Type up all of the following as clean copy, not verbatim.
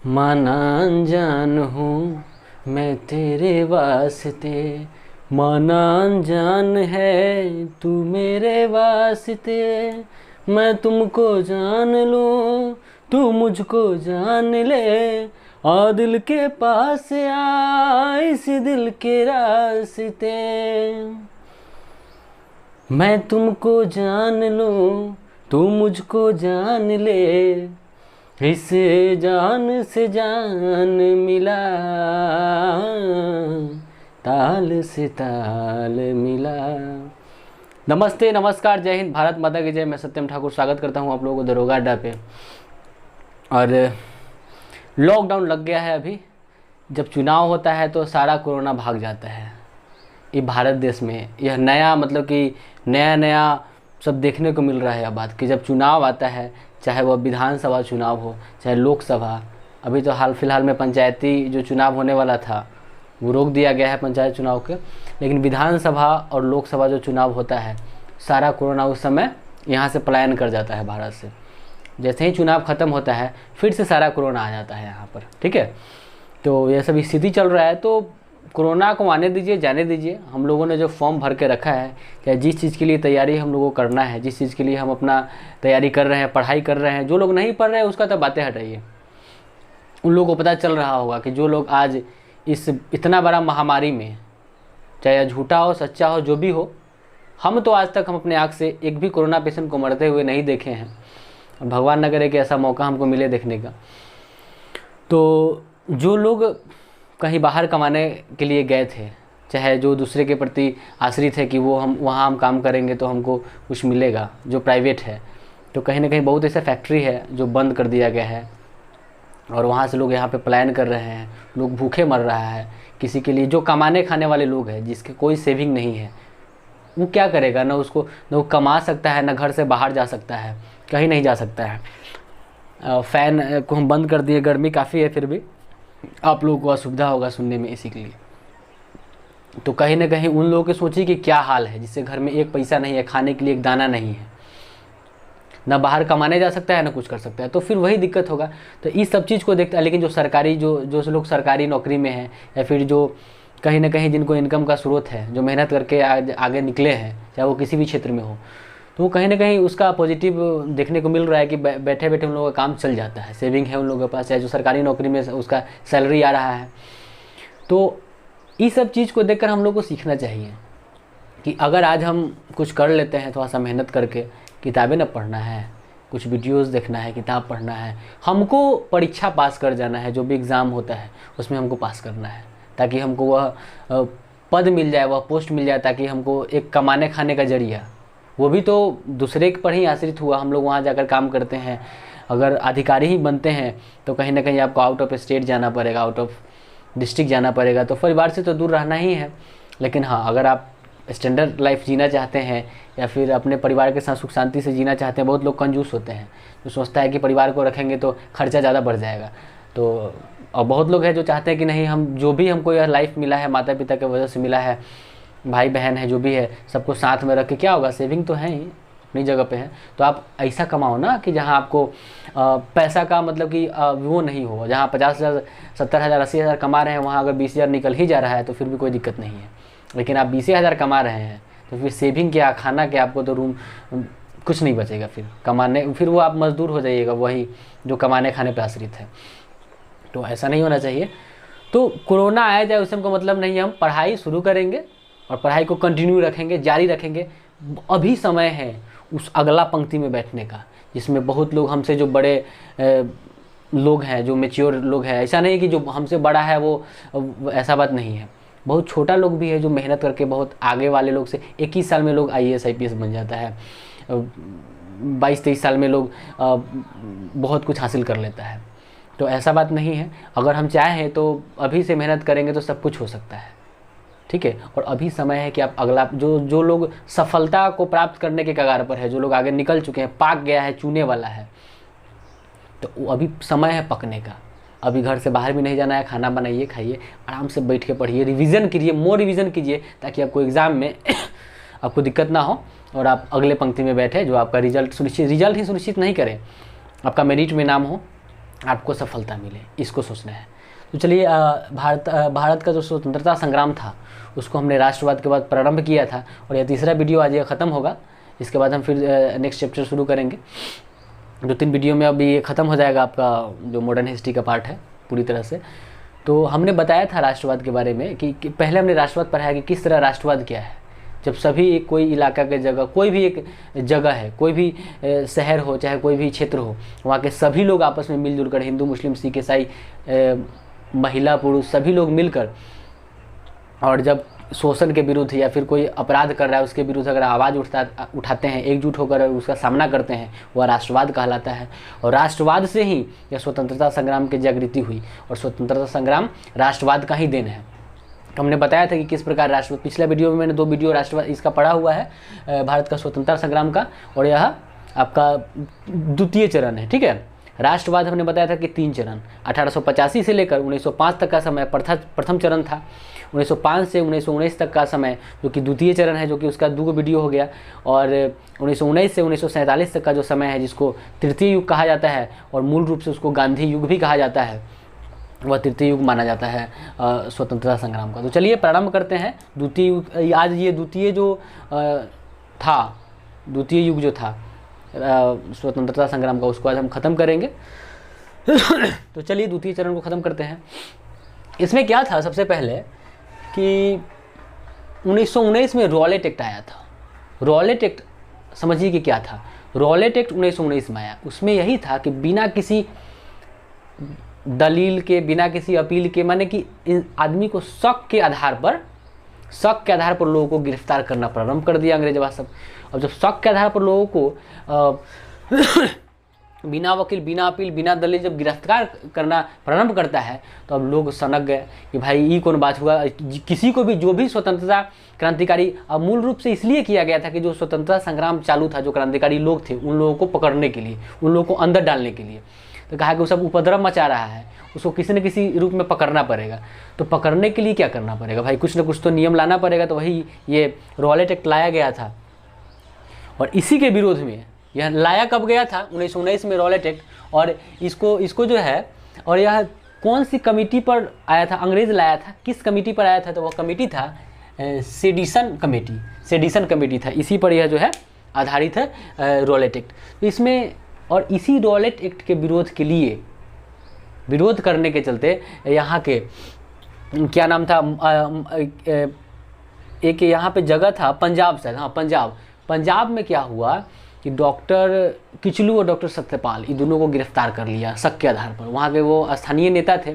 माना अनजान हूँ मैं तेरे वास्ते, माना अनजान है तू मेरे वास्ते। मैं तुमको जान लूँ तू मुझको जान ले, और दिल के पास आ इस दिल के रास्ते। मैं तुमको जान लूँ तू मुझको जान ले, इस जान से जान मिला, ताल से ताल मिला। नमस्ते, नमस्कार, जय हिंद, भारत माता की जय। मैं सत्यम ठाकुर स्वागत करता हूं आप लोगों को दरोगा अड्डा पे। और लॉकडाउन लग गया है अभी। जब चुनाव होता है तो सारा कोरोना भाग जाता है। ये भारत देश में यह नया मतलब कि नया नया सब देखने को मिल रहा है। यह बात कि जब चुनाव आता है, चाहे वह विधानसभा चुनाव हो चाहे लोकसभा, अभी तो हाल फिलहाल में पंचायती जो चुनाव होने वाला था वो रोक दिया गया है पंचायत चुनाव के, लेकिन विधानसभा और लोकसभा जो चुनाव होता है सारा कोरोना उस समय यहाँ से पलायन कर जाता है भारत से। जैसे ही चुनाव ख़त्म होता है फिर से सारा कोरोना आ जाता है यहाँ पर। ठीक है, तो यह सब स्थिति चल रहा है। तो कोरोना को आने दीजिए, जाने दीजिए। हम लोगों ने जो फॉर्म भर के रखा है, या जिस चीज़ के लिए तैयारी हम लोगों को करना है, जिस चीज़ के लिए हम अपना तैयारी कर रहे हैं, पढ़ाई कर रहे हैं, जो लोग नहीं पढ़ रहे हैं उसका तो बातें हटाइए। उन लोगों को पता चल रहा होगा कि जो लोग आज इस इतना बड़ा महामारी में, चाहे झूठा हो सच्चा हो जो भी हो, हम तो आज तक हम अपने आँख से एक भी कोरोना पेशेंट को मरते हुए नहीं देखे हैं। भगवान न करे कि ऐसा मौका हमको मिले देखने का। तो जो लोग कहीं बाहर कमाने के लिए गए थे, चाहे जो दूसरे के प्रति आश्रित है कि वो हम वहाँ हम काम करेंगे तो हमको कुछ मिलेगा, जो प्राइवेट है, तो कहीं ना कहीं बहुत ऐसा फैक्ट्री है जो बंद कर दिया गया है और वहाँ से लोग यहाँ पे पलायन कर रहे हैं। लोग भूखे मर रहा है। किसी के लिए जो कमाने खाने वाले लोग हैं जिसके कोई सेविंग नहीं है, वो क्या करेगा? ना उसको न वो कमा सकता है, ना घर से बाहर जा सकता है, कहीं नहीं जा सकता है। फ़ैन को हम बंद कर दिए, गर्मी काफ़ी है, फिर भी आप लोगों को असुविधा होगा सुनने में इसी के लिए। तो कहीं ना कहीं उन लोगों के सोचिए कि क्या हाल है जिससे घर में एक पैसा नहीं है, खाने के लिए एक दाना नहीं है, ना बाहर कमाने जा सकता है ना कुछ कर सकता है, तो फिर वही दिक्कत होगा। तो इस सब चीज़ को देखता है। लेकिन जो सरकारी जो लोग सरकारी नौकरी में हैं, या फिर जो कहीं ना कहीं जिनको इनकम का स्रोत है, जो मेहनत करके आगे निकले हैं, चाहे वो किसी भी क्षेत्र में हो, तो वो कहीं ना कहीं उसका पॉजिटिव देखने को मिल रहा है कि बैठे बैठे उन लोगों का काम चल जाता है, सेविंग है उन लोगों के पास, चाहे जो सरकारी नौकरी में उसका सैलरी आ रहा है। तो इस सब चीज़ को देखकर हम लोग को सीखना चाहिए कि अगर आज हम कुछ कर लेते हैं, थोड़ा सा मेहनत करके, किताबें ना पढ़ना है, कुछ वीडियोस देखना है, किताब पढ़ना है, हमको परीक्षा पास कर जाना है, जो भी एग्ज़ाम होता है उसमें हमको पास करना है, ताकि हमको वह पद मिल जाए, वह पोस्ट मिल जाए, ताकि हमको एक कमाने खाने का जरिया, वो भी तो दूसरे पर ही आश्रित हुआ। हम लोग वहाँ जाकर काम करते हैं, अगर अधिकारी ही बनते हैं तो कहीं ना कहीं आपको आउट ऑफ स्टेट जाना पड़ेगा, आउट ऑफ डिस्ट्रिक्ट जाना पड़ेगा, तो परिवार से तो दूर रहना ही है। लेकिन हाँ, अगर आप स्टैंडर्ड लाइफ जीना चाहते हैं या फिर अपने परिवार के साथ सुख शांति से जीना चाहते हैं, बहुत लोग कंजूस होते हैं जो सोचता है कि परिवार को रखेंगे तो खर्चा ज़्यादा बढ़ जाएगा। तो और बहुत लोग हैं जो चाहते हैं कि नहीं, हम जो भी हमको यह लाइफ मिला है माता पिता की वजह से मिला है, भाई बहन है जो भी है, सबको साथ में रख के क्या होगा, सेविंग तो है ही, अपनी जगह पे है। तो आप ऐसा कमाओ ना कि जहाँ आपको पैसा का मतलब कि वो नहीं हो, जहाँ 50,000 70,000 80,000 कमा रहे हैं, वहाँ अगर 20,000 निकल ही जा रहा है तो फिर भी कोई दिक्कत नहीं है। लेकिन आप 20,000 कमा रहे हैं तो फिर सेविंग क्या, खाना क्या, आपको तो रूम कुछ नहीं बचेगा। फिर कमाने, फिर वो आप मजदूर हो जाइएगा, वही जो कमाने खाने पर आश्रित है। तो ऐसा नहीं होना चाहिए। तो कोरोना आया जाए उससे हमको मतलब नहीं है, हम पढ़ाई शुरू करेंगे और पढ़ाई को कंटिन्यू रखेंगे, जारी रखेंगे। अभी समय है उस अगला पंक्ति में बैठने का, जिसमें बहुत लोग हमसे जो बड़े लोग हैं, जो मैच्योर लोग हैं, ऐसा नहीं कि जो हमसे बड़ा है वो ऐसा बात नहीं है, बहुत छोटा लोग भी है जो मेहनत करके बहुत आगे वाले लोग से 21 साल में लोग IAS IPS बन जाता है, 22-23 साल में लोग बहुत कुछ हासिल कर लेता है। तो ऐसा बात नहीं है। अगर हम चाहें तो अभी से मेहनत करेंगे तो सब कुछ हो सकता है। ठीक है, और अभी समय है कि आप अगला जो लोग सफलता को प्राप्त करने के कगार पर है, जो लोग आगे निकल चुके हैं, पाक गया है, चूने वाला है, तो अभी समय है पकने का। अभी घर से बाहर भी नहीं जाना है, खाना बनाइए, खाइए, आराम से बैठ के पढ़िए, रिवीजन कीजिए, मोर रिवीजन कीजिए, ताकि आपको एग्ज़ाम में आपको दिक्कत ना हो और आप अगले पंक्ति में बैठे, जो आपका रिजल्ट ही सुनिश्चित नहीं करें, आपका मेरिट में नाम हो, आपको सफलता मिले, इसको सोचना है। तो चलिए, भारत का जो स्वतंत्रता संग्राम था उसको हमने राष्ट्रवाद के बाद प्रारंभ किया था, और यह तीसरा वीडियो आज ये ख़त्म होगा। इसके बाद हम फिर नेक्स्ट चैप्टर शुरू करेंगे। 2-3 वीडियो में अभी ये ख़त्म हो जाएगा आपका जो मॉडर्न हिस्ट्री का पार्ट है पूरी तरह से। तो हमने बताया था राष्ट्रवाद के बारे में कि पहले हमने राष्ट्रवाद पढ़ाया कि किस तरह राष्ट्रवाद क्या है। जब सभी कोई इलाका के जगह, कोई भी एक जगह है, कोई भी शहर हो, चाहे कोई भी क्षेत्र हो, वहाँ के सभी लोग आपस में मिलजुल कर, हिंदू मुस्लिम सिख ईसाई महिला पुरुष सभी लोग मिलकर, और जब शोषण के विरुद्ध या फिर कोई अपराध कर रहा है उसके विरुद्ध अगर आवाज़ उठाते हैं, एकजुट होकर उसका सामना करते हैं, वह राष्ट्रवाद कहलाता है। और राष्ट्रवाद से ही यह स्वतंत्रता संग्राम की जागृति हुई, और स्वतंत्रता संग्राम राष्ट्रवाद का ही देन है। हमने बताया था कि किस प्रकार राष्ट्रवाद, पिछले वीडियो में मैंने 2 वीडियो राष्ट्रवाद इसका पढ़ा हुआ है, भारत का स्वतंत्रता संग्राम का, और यह आपका द्वितीय चरण है। ठीक है, राष्ट्रवाद हमने बताया था कि 3 चरण, 1885 से लेकर 1905 तक का समय प्रथम चरण था, 1905 से 1919 तक का समय जो कि द्वितीय चरण है, जो कि उसका 2 वीडियो हो गया, और 1919 से 1947 तक का जो समय है जिसको तृतीय युग कहा जाता है, और मूल रूप से उसको गांधी युग भी कहा जाता है, वह तृतीय युग माना जाता है स्वतंत्रता संग्राम का। तो चलिए प्रारंभ करते हैं द्वितीय युग। आज ये द्वितीय जो था, द्वितीय युग जो था स्वतंत्रता संग्राम का, उसको आज हम ख़त्म करेंगे। तो चलिए द्वितीय चरण को ख़त्म करते हैं। इसमें क्या था, सबसे पहले कि 1919 में रॉलेट एक्ट आया था। रॉलेट एक्ट समझिए कि क्या था। रॉलेट एक्ट 1919 में आया, उसमें यही था कि बिना किसी दलील के, बिना किसी अपील के, माने कि आदमी को शक के आधार पर लोगों को गिरफ्तार करना प्रारंभ कर दिया अंग्रेज सब। और जब शक के आधार पर लोगों को बिना वकील, बिना अपील, बिना दलील जब गिरफ्तार करना प्रारंभ करता है, तो अब लोग सनक गए कि भाई ये कौन बात हुआ। किसी को भी, जो भी स्वतंत्रता क्रांतिकारी, अब मूल रूप से इसलिए किया गया था कि जो स्वतंत्रता संग्राम चालू था, जो क्रांतिकारी लोग थे, उन लोगों को पकड़ने के लिए, उन लोगों को अंदर डालने के लिए। तो कहा कि वो सब उपद्रव मचा रहा है, उसको किसी न किसी रूप में पकड़ना पड़ेगा। तो पकड़ने के लिए क्या करना पड़ेगा भाई, कुछ ना कुछ तो नियम लाना पड़ेगा। तो वही ये रॉलेट एक्ट लाया गया था, और इसी के विरोध में यह लाया कब गया था, 1919 में रॉलेट एक्ट। और इसको जो है, और यह कौन सी कमेटी पर आया था, अंग्रेज लाया था, किस कमेटी पर आया था, तो वह कमेटी था सेडिशन कमेटी था। इसी पर यह जो है आधारित है रॉलेट एक्ट। तो इसमें, और इसी रॉलेट एक्ट के विरोध के लिए, विरोध करने के चलते यहाँ के क्या नाम था, एक यहाँ पे जगह था पंजाब शायद, हाँ पंजाब में क्या हुआ कि डॉक्टर किचलू और डॉक्टर सत्यपाल, ये दोनों को गिरफ्तार कर लिया शक के आधार पर। वहाँ के वो स्थानीय नेता थे।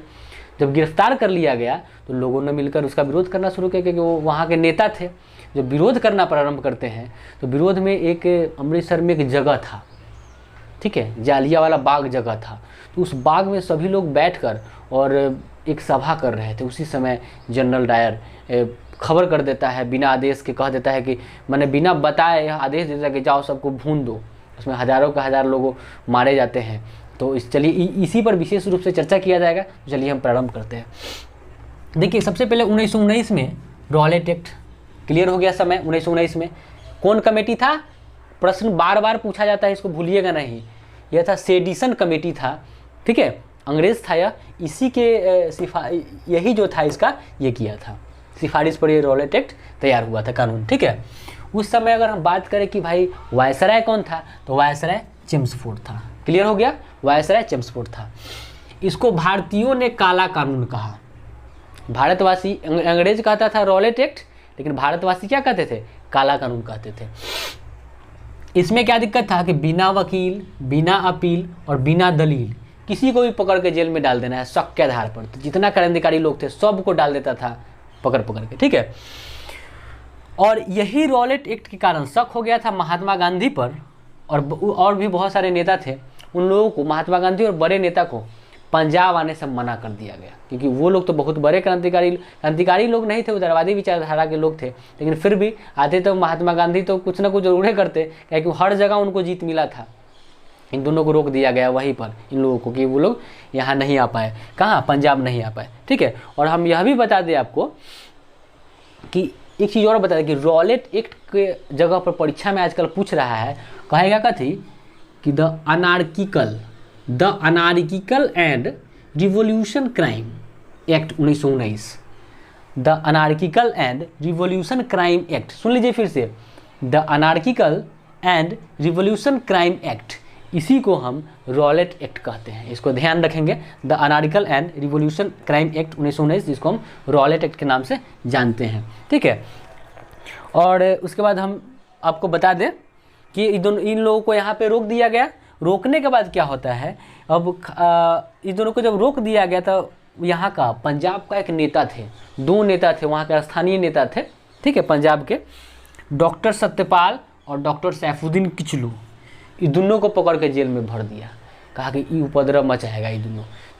जब गिरफ्तार कर लिया गया तो लोगों ने मिलकर उसका विरोध करना शुरू किया, क्योंकि वो वहाँ के नेता थे। जब विरोध करना प्रारंभ करते हैं तो विरोध में एक अमृतसर में एक जगह था, ठीक है, जालियांवाला बाग जगह था। तो उस बाग में सभी लोग बैठकर और एक सभा कर रहे थे। उसी समय जनरल डायर खबर कर देता है, बिना आदेश के कह देता है कि, मैंने बिना बताए यह आदेश देता है कि जाओ सबको भून दो। उसमें हज़ारों का हज़ार लोग मारे जाते हैं। तो चलिए इसी पर विशेष रूप से चर्चा किया जाएगा। तो चलिए हम प्रारंभ करते हैं। देखिए, सबसे पहले 1919 में रॉलेट एक्ट क्लियर हो गया समय। 1919 में कौन कमेटी था, प्रश्न बार बार पूछा जाता है, इसको भूलिएगा नहीं। यह था सेडिशन कमेटी था, ठीक है, अंग्रेज था यह। इसी के यही जो था इसका ये किया था, सिफारिश पर ये रॉलेट एक्ट तैयार हुआ था, कानून, ठीक है। उस समय अगर हम बात करें कि भाई वायसराय कौन था, तो वायसराय चेम्सफोर्ड था। क्लियर हो गया, वायसराय चेम्सफोर्ड था। इसको भारतीयों ने काला कानून कहा। भारतवासी, अंग्रेज कहता था रॉलेट एक्ट, लेकिन भारतवासी क्या कहते थे, काला कानून कहते थे। इसमें क्या दिक्कत था कि बिना वकील, बिना अपील और बिना दलील किसी को भी पकड़ के जेल में डाल देना है शक के आधार पर। तो जितना क्रांतिकारी लोग थे सबको डाल देता था पकड़ के, ठीक है। और यही रॉलेट एक्ट के कारण शक हो गया था महात्मा गांधी पर, और भी बहुत सारे नेता थे। उन लोगों को, महात्मा गांधी और बड़े नेता को पंजाब आने से मना कर दिया गया, क्योंकि वो लोग तो बहुत बड़े क्रांतिकारी लोग नहीं थे, उदारवादी विचारधारा के लोग थे। लेकिन फिर भी आते तो महात्मा गांधी तो कुछ ना कुछ जरूर करते, क्योंकि हर जगह उनको जीत मिला था। इन दोनों को रोक दिया गया वहीं पर, इन लोगों को, कि वो लोग यहाँ नहीं आ पाए। कहाँ, पंजाब नहीं आ पाए, ठीक है। और हम यह भी बता दें आपको कि एक चीज़ और बता दें कि रॉलेट एक्ट के जगह पर परीक्षा में आजकल पूछ रहा है, कहेगा कथी कि the anarchical the anarchical and revolution crime act 1919। The anarchical and revolution crime act, सुन लीजिए फिर से, the anarchical and revolution crime act, इसी को हम रॉलेट एक्ट कहते हैं। इसको ध्यान रखेंगे, the anarchical and revolution crime act 1919, जिसको हम रॉलेट एक्ट के नाम से जानते हैं। ठीक है, और उसके बाद हम आपको बता दें कि इन लोगों को यहाँ पे रोक दिया गया। रोकने के बाद क्या होता है, अब इन दोनों को जब रोक दिया गया तो यहाँ का पंजाब का एक नेता थे, दो नेता थे वहाँ के स्थानीय नेता थे, ठीक है, पंजाब के, डॉक्टर सत्यपाल और डॉक्टर सैफुद्दीन किचलू, ये दोनों को पकड़ के जेल में भर दिया। कहा कि ये उपद्रव मचाएगा, ये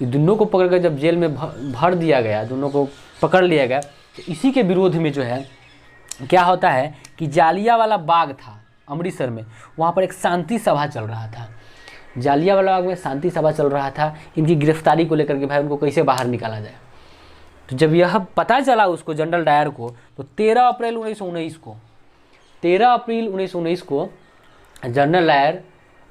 दोनों को पकड़ कर जब जेल में भर दिया गया, दोनों को पकड़ लिया गया, तो इसी के विरोध में जो है क्या होता है कि जालियांवाला बाग था अमृतसर में, वहाँ पर एक शांति सभा चल रहा था। जालियांवाला बाग में शांति सभा चल रहा था इनकी गिरफ्तारी को लेकर के, भाई उनको कैसे बाहर निकाला जाए। तो जब यह पता चला उसको, जनरल डायर को, तो 13 अप्रैल 1919 को जनरल डायर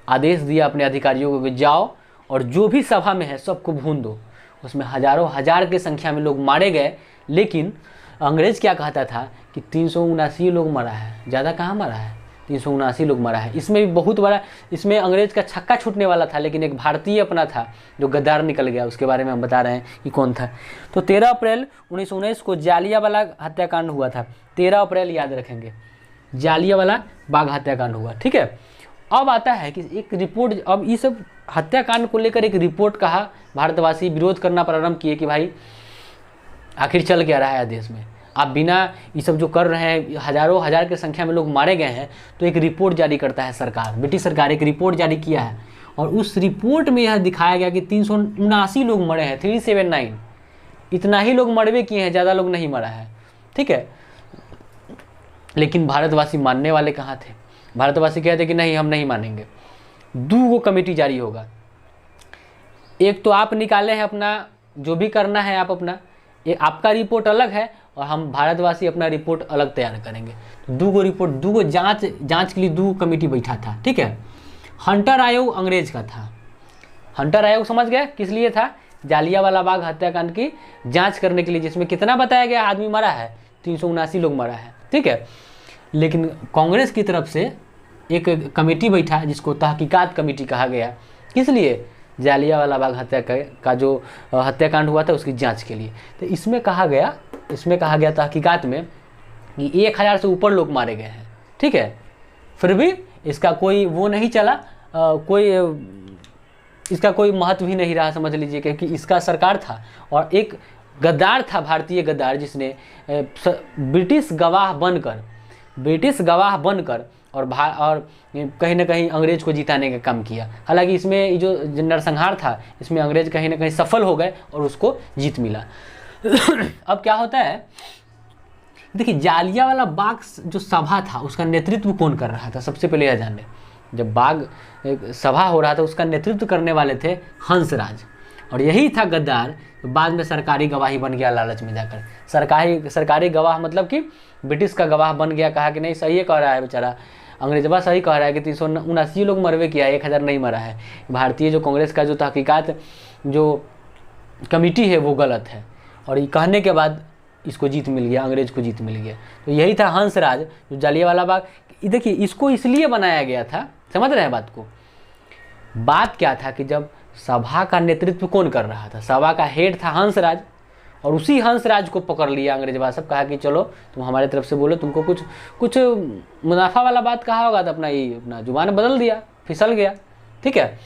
आदेश दिया अपने अधिकारियों को कि जाओ और जो भी सभा में है सबको भून दो। उसमें हजारों हजार की संख्या में लोग मारे गए, लेकिन अंग्रेज़ क्या कहता था कि 379 लोग मरा है, ज़्यादा कहाँ मरा है, 379 लोग मरा है। इसमें भी बहुत बड़ा, इसमें अंग्रेज़ का छक्का छूटने वाला था, लेकिन एक भारतीय अपना था जो गद्दार निकल गया, उसके बारे में हम बता रहे हैं कि कौन था। तो 13 अप्रैल 1919 को जालियांवाला हत्याकांड हुआ था। 13 अप्रैल याद रखेंगे, जालियांवाला बाग हत्याकांड हुआ। ठीक है, अब आता है कि एक रिपोर्ट, अब ये सब हत्याकांड को लेकर एक रिपोर्ट कहा, भारतवासी विरोध करना प्रारंभ किए कि भाई आखिर चल क्या रहा है देश में, आप बिना ये सब जो कर रहे हैं, हजारों हजार की संख्या में लोग मारे गए हैं। तो एक रिपोर्ट जारी करता है सरकार, ब्रिटिश सरकार एक रिपोर्ट जारी किया है, और उस रिपोर्ट में यह दिखाया गया कि 379 लोग मरे हैं, 379, इतना ही लोग मरवे किए हैं, ज़्यादा लोग नहीं मरा है। ठीक है, लेकिन भारतवासी मानने वाले कहाँ थे, भारतवासी कहते कि नहीं हम नहीं मानेंगे। 2 कमेटी जारी होगा, एक तो आप निकाले हैं अपना, जो भी करना है आप अपना, एक आपका रिपोर्ट अलग है और हम भारतवासी अपना रिपोर्ट अलग तैयार करेंगे। 2 रिपोर्ट, 2 जांच के लिए 2 कमेटी बैठा था। ठीक है, हंटर आयोग अंग्रेज का था। हंटर आयोग समझ गए किस लिए था, जालियांवाला बाग हत्याकांड की जांच करने के लिए, जिसमें कितना बताया गया आदमी मरा है, 379 लोग मरा है। ठीक है, लेकिन कांग्रेस की तरफ से एक कमेटी बैठा जिसको तहकीकात कमेटी कहा गया, किस लिए, जालियांवाला बाग हत्या का जो हत्याकांड हुआ था उसकी जांच के लिए। तो इसमें कहा गया तहकीकात में कि 1000 से ऊपर लोग मारे गए हैं। ठीक है, फिर भी इसका कोई वो नहीं चला, इसका कोई महत्व ही नहीं रहा, समझ लीजिए, क्योंकि इसका सरकार था और एक गद्दार था, भारतीय गद्दार, जिसने ब्रिटिश गवाह बनकर और कहीं ना कहीं अंग्रेज को जिताने का काम किया। हालांकि इसमें जो नरसंहार था, इसमें अंग्रेज कहीं ना कहीं सफल हो गए और उसको जीत मिला। अब क्या होता है, देखिए जालियांवाला बाग जो सभा था उसका नेतृत्व कौन कर रहा था, सबसे पहले यह जाने। जब बाग सभा हो रहा था उसका नेतृत्व करने वाले थे हंसराज, और यही था गद्दार, बाद में सरकारी गवाही बन गया लालच में जाकर। सरकारी गवाह मतलब कि ब्रिटिश का गवाह बन गया, कहा कि नहीं सही कह रहा है बेचारा, अंग्रेजवा सही कह रहा है कि 379 लोग मरवे किया, 1000 नहीं मरा है। भारतीय जो कांग्रेस का जो तहकीकात जो कमेटी है वो गलत है, और ये कहने के बाद इसको जीत मिल गया, अंग्रेज को जीत मिल गया। तो यही था हंसराज जो जालियांवाला बाग। देखिए इसको इसलिए बनाया गया था, समझ रहे हैं बात को। बात क्या था कि जब सभा का नेतृत्व कौन कर रहा था, सभा का हेड था हंसराज, और उसी हंसराज को पकड़ लिया अंग्रेजवा सब, कहा कि चलो तुम हमारे तरफ से बोलो, तुमको कुछ मुनाफा वाला बात कहा होगा, तो अपना जुबान बदल दिया, फिसल गया। ठीक है,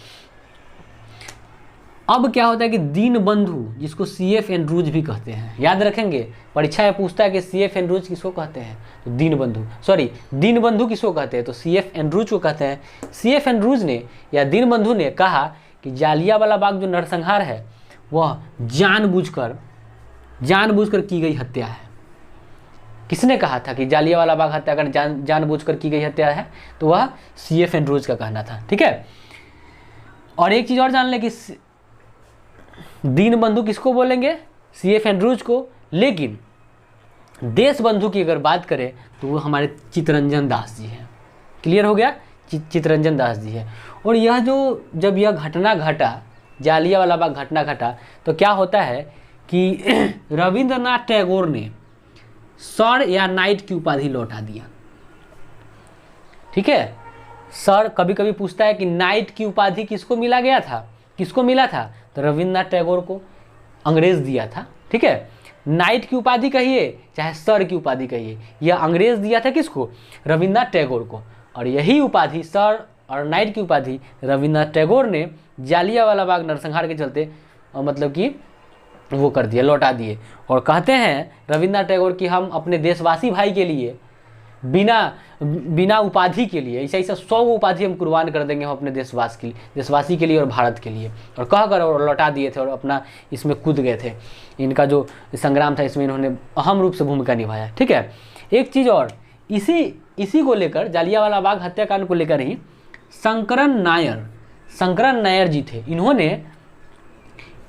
अब क्या होता है कि दीनबंधु, जिसको CF एंड्रूज भी कहते हैं, याद रखेंगे, परीक्षा में पूछता है कि CF एंड्रूज किसको कहते हैं, तो दीनबंधु किसको कहते हैं, तो CF एंड्रूज को कहते हैं। CF एंड्रूज ने या दीनबंधु ने कहा कि जालियांवाला बाग जो नरसंहार है वह जानबूझकर की गई हत्या है। किसने कहा था कि जालियांवाला बाग हत्याकांड जानबूझकर की गई हत्या है, तो वह CF एंड्रूज का कहना था। ठीक है, और एक चीज़ और जान लें कि दीनबंधु किसको बोलेंगे, CF एंड्रूज को, लेकिन देशबंधु की अगर बात करें तो वो हमारे चित्तरंजन दास जी हैं। क्लियर हो गया, चित्तरंजन दास जी है। और यह जो जब यह घटना घटा, जालियांवाला बाग घटना घटा, तो क्या होता है कि रविंद्रनाथ टैगोर ने सर या नाइट की उपाधि लौटा दिया। ठीक है, सर कभी कभी पूछता है कि नाइट की उपाधि किसको मिला गया था, किसको मिला था, तो रविंद्रनाथ टैगोर को अंग्रेज दिया था। ठीक है, नाइट की उपाधि कहिए चाहे सर की उपाधि कहिए, यह अंग्रेज दिया था किसको, रविंद्रनाथ टैगोर को। और यही उपाधि सर और नाइट की उपाधि रविंद्रनाथ टैगोर ने जालियांवाला बाग नरसंहार के चलते मतलब कि वो कर दिया, लौटा दिए। और कहते हैं रविंद्रनाथ टैगोर कि हम अपने देशवासी भाई के लिए बिना उपाधि के लिए ऐसा ऐसा 100 उपाधि हम कुर्बान कर देंगे, हम अपने देशवासी के लिए और भारत के लिए, और कहकर और लौटा दिए थे और अपना इसमें कूद गए थे। इनका जो संग्राम था इसमें इन्होंने अहम रूप से भूमिका निभाया। ठीक है, एक चीज़ और, इसी को लेकर, जालियांवाला बाग हत्याकांड को लेकर ही शंकरन नायर जी थे, इन्होंने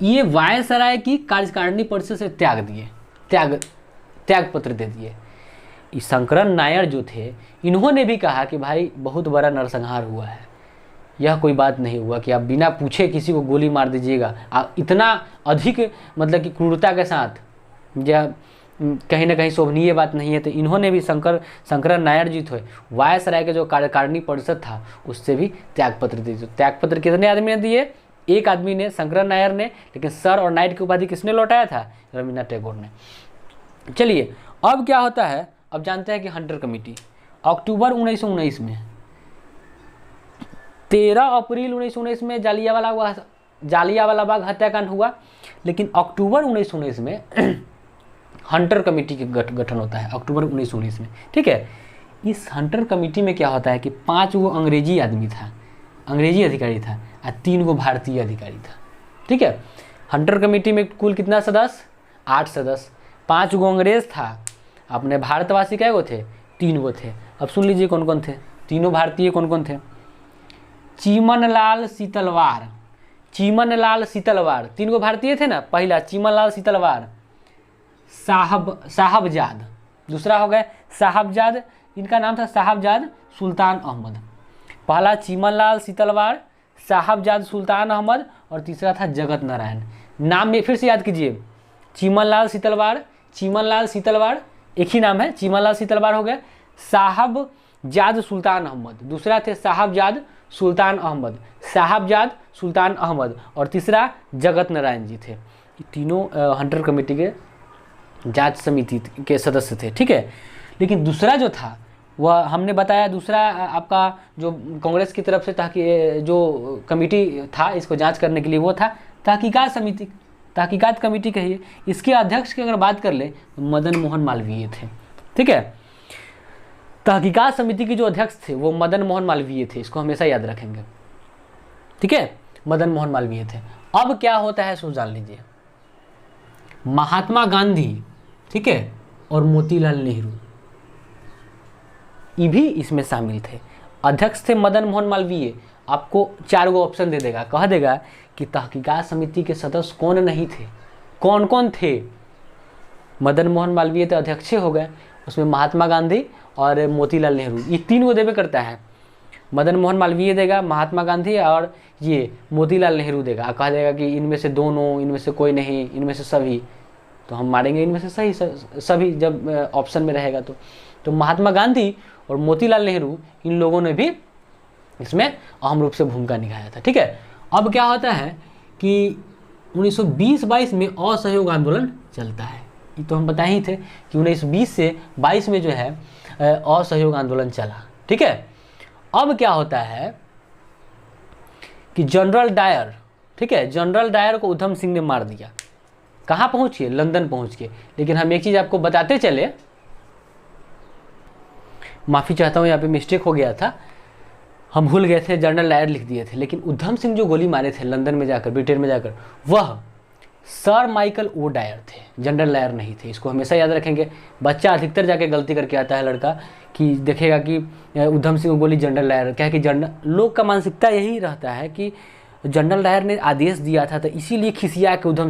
ये वायसराय की कार्यकारिणी परिषद से त्याग पत्र दे दिए। शंकरन नायर जो थे, इन्होंने भी कहा कि भाई बहुत बड़ा नरसंहार हुआ है, यह कोई बात नहीं हुआ कि आप बिना पूछे किसी को गोली मार दीजिएगा, आप इतना अधिक मतलब कि क्रूरता के साथ, या कहीं ना कहीं शोभनीय बात नहीं है। तो इन्होंने भी शंकरन नायर जी थे, वायसराय के जो कार्यकारिणी परिषद था उससे भी त्यागपत्र दे दिए। त्यागपत्र कितने आदमी ने दिए, एक आदमी ने, शंकरन नायर ने, लेकिन सर और नाइट की उपाधि किसने लौटाया था, रविंद्रनाथ टैगोर ने। चलिए अब क्या होता है, अब जानते हैं कि हंटर कमेटी अक्टूबर 1919 में, 13 अप्रैल 1919 में जालियांवाला बाग हत्याकांड हुआ, लेकिन अक्टूबर 1919 में हंटर कमेटी के गठन होता है, अक्टूबर 1919 में। ठीक है, इस हंटर कमेटी में क्या होता है कि 5 गो अंग्रेजी अधिकारी था और 3 गो भारतीय अधिकारी था। ठीक है, हंटर कमेटी में कुल कितना सदस्य, 8 सदस्य, 5 गो अंग्रेज था, अपने भारतवासी कै गो थे, 3 गो थे। अब सुन लीजिए कौन कौन थे, तीनों भारतीय कौन कौन थे, चीमनलाल सीतलवार, 3 गो भारतीय थे ना, पहला चीमनलाल सीतलवार, साहबजाद, दूसरा हो गए साहबजाद, इनका नाम था साहबजाद सुल्तान अहमद। पहला चीमनलाल सीतलवार, साहबजाद सुल्तान अहमद, और तीसरा था जगत नारायण। नाम में फिर से याद कीजिए, चीमनलाल सीतलवार एक ही नाम है, चीमनलाल सीतलवार हो गए, साहबजाद सुल्तान अहमद, दूसरा थे साहबजाद सुल्तान अहमद, और तीसरा जगत नारायण जी थे। ये तीनों हंटर कमेटी के जांच समिति के सदस्य थे। ठीक है, लेकिन दूसरा जो था वह हमने बताया, दूसरा आपका जो कांग्रेस की तरफ से ताकि जो कमेटी था इसको जांच करने के लिए, वो था तहकीकात कमेटी कहिए। इसके अध्यक्ष की अगर बात कर ले तो मदन मोहन मालवीय थे। ठीक है, तहकीकात समिति के जो अध्यक्ष थे वो मदन मोहन मालवीय थे, इसको हमेशा याद रखेंगे। ठीक है, मदन मोहन मालवीय थे। अब क्या होता है सो जान लीजिए, महात्मा गांधी, ठीक है, और मोतीलाल नेहरू ये भी इसमें शामिल थे। अध्यक्ष थे मदन मोहन मालवीय। आपको 4 गो ऑप्शन दे देगा, कह देगा कि तहकीकात समिति के सदस्य कौन नहीं थे, कौन कौन थे। मदन मोहन मालवीय तो अध्यक्ष हो गए, उसमें महात्मा गांधी और मोतीलाल नेहरू, ये 3 गो देवे करता है। मदन मोहन मालवीय देगा, महात्मा गांधी और ये मोतीलाल नेहरू देगा, कह देगा कि इनमें से दोनों, इनमें से कोई नहीं, इनमें से सभी। तो हम मारेंगे इनमें से सभी जब ऑप्शन में रहेगा तो महात्मा गांधी और मोतीलाल नेहरू इन लोगों ने भी इसमें अहम रूप से भूमिका निभाया था। ठीक है, अब क्या होता है कि 1920-22 में असहयोग आंदोलन चलता है। ये तो हम बताए ही थे कि 1920 से 22 में जो है असहयोग आंदोलन चला। ठीक है, अब क्या होता है कि जनरल डायर, ठीक है, जनरल डायर को उधम सिंह ने मार दिया। कहाँ पहुँच के, लंदन पहुँच के। लेकिन हम एक चीज़ आपको बताते चले, माफ़ी चाहता हूँ यहाँ पे मिस्टेक हो गया था, हम भूल गए थे, जनरल डायर लिख दिए थे। लेकिन उधम सिंह जो गोली मारे थे लंदन में जाकर, ब्रिटेन में जाकर, वह सर माइकल ओ डायर थे, जनरल डायर नहीं थे। इसको हमेशा याद रखेंगे। बच्चा अधिकतर जाके गलती करके आता है लड़का, कि देखेगा कि उधम सिंह को गोली जनरल डायर, क्या है कि जनरल लोग का मानसिकता यही रहता है कि जनरल डायर ने आदेश दिया था, तो इसीलिए खिसिया के उधम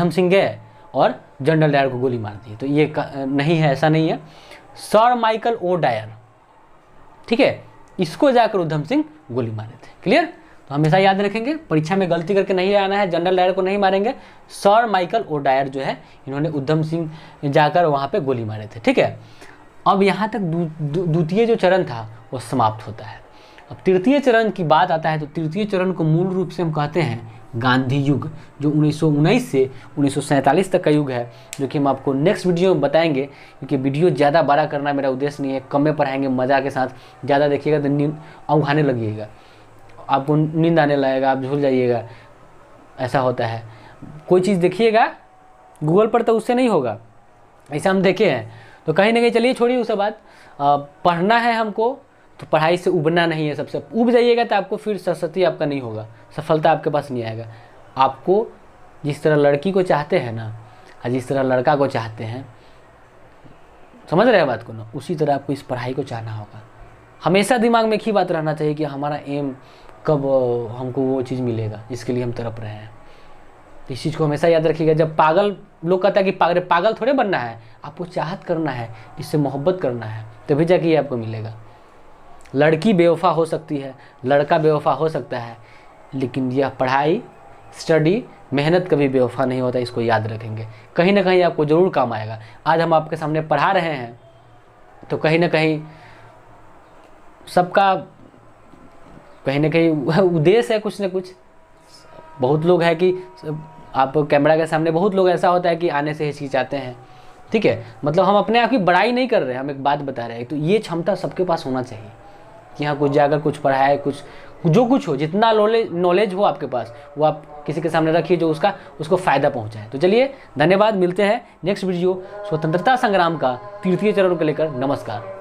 सिंह गए और जनरल डायर को गोली मार दी। तो ये नहीं है, ऐसा नहीं है, सर माइकल ओ डायर, ठीक है, इसको जाकर उधम सिंह गोली मारे थे। क्लियर? तो हमेशा याद रखेंगे, परीक्षा में गलती करके नहीं आना है, जनरल डायर को नहीं मारेंगे। सर माइकल ओडायर जो है, इन्होंने उधम सिंह जाकर वहाँ पे गोली मारे थे। ठीक है, अब यहाँ तक द्वितीय जो चरण था वो समाप्त होता है। अब तृतीय चरण की बात आता है, तो तृतीय चरण को मूल रूप से हम कहते हैं गांधी युग, जो 1919 से 1947 तक का युग है, जो कि हम आपको नेक्स्ट वीडियो में बताएंगे। क्योंकि वीडियो ज़्यादा बड़ा करना मेरा उद्देश्य नहीं है, कम में पढ़ाएंगे मज़ा के साथ। ज़्यादा देखिएगा तो नींद औंघाने लगिएगा, आपको नींद आने लगेगा, आप झूल जाइएगा, ऐसा होता है। कोई चीज़ देखिएगा गूगल पर तो उससे नहीं होगा, ऐसा हम देखे हैं। तो कहीं ना कहीं चलिए छोड़िए उससे बात, पढ़ना है हमको, तो पढ़ाई से उबना नहीं है। सबसे उब जाइएगा तो आपको फिर सरस्वती आपका नहीं होगा, सफलता आपके पास नहीं आएगा। आपको जिस तरह लड़की को चाहते हैं ना, और जिस तरह लड़का को चाहते हैं, समझ रहे हैं बात को ना, उसी तरह आपको इस पढ़ाई को चाहना होगा। हमेशा दिमाग में एक ही बात रहना चाहिए कि हमारा एम कब हमको वो चीज़ मिलेगा जिसके लिए हम तड़प रहे हैं। इस चीज़ को हमेशा याद रखिएगा। जब पागल लोग कहता है कि पागल थोड़े बनना है, आपको चाहत करना है, इससे मोहब्बत करना है, तभी जाके ये आपको मिलेगा। लड़की बेवफा हो सकती है, लड़का बेवफा हो सकता है, लेकिन यह पढ़ाई, स्टडी, मेहनत कभी बेवफा नहीं होता। इसको याद रखेंगे, कहीं ना कहीं आपको ज़रूर काम आएगा। आज हम आपके सामने पढ़ा रहे हैं, तो कहीं ना कहीं सबका कहीं ना कहीं उद्देश्य है कुछ ना कुछ। बहुत लोग हैं कि आप कैमरा के सामने, बहुत लोग ऐसा होता है कि आने से हिचकिचाते हैं। ठीक है, मतलब हम अपने आप की बड़ाई नहीं कर रहे हैं, हम एक बात बता रहे हैं। तो ये क्षमता सबके पास होना चाहिए कि हाँ कुछ जाकर कुछ पढ़ा है, कुछ जो कुछ हो, जितना नॉलेज हो आपके पास, वो आप किसी के सामने रखिए जो उसको फ़ायदा पहुंचाए। तो चलिए, धन्यवाद, मिलते हैं नेक्स्ट वीडियो स्वतंत्रता संग्राम का तृतीय चरण को लेकर। नमस्कार।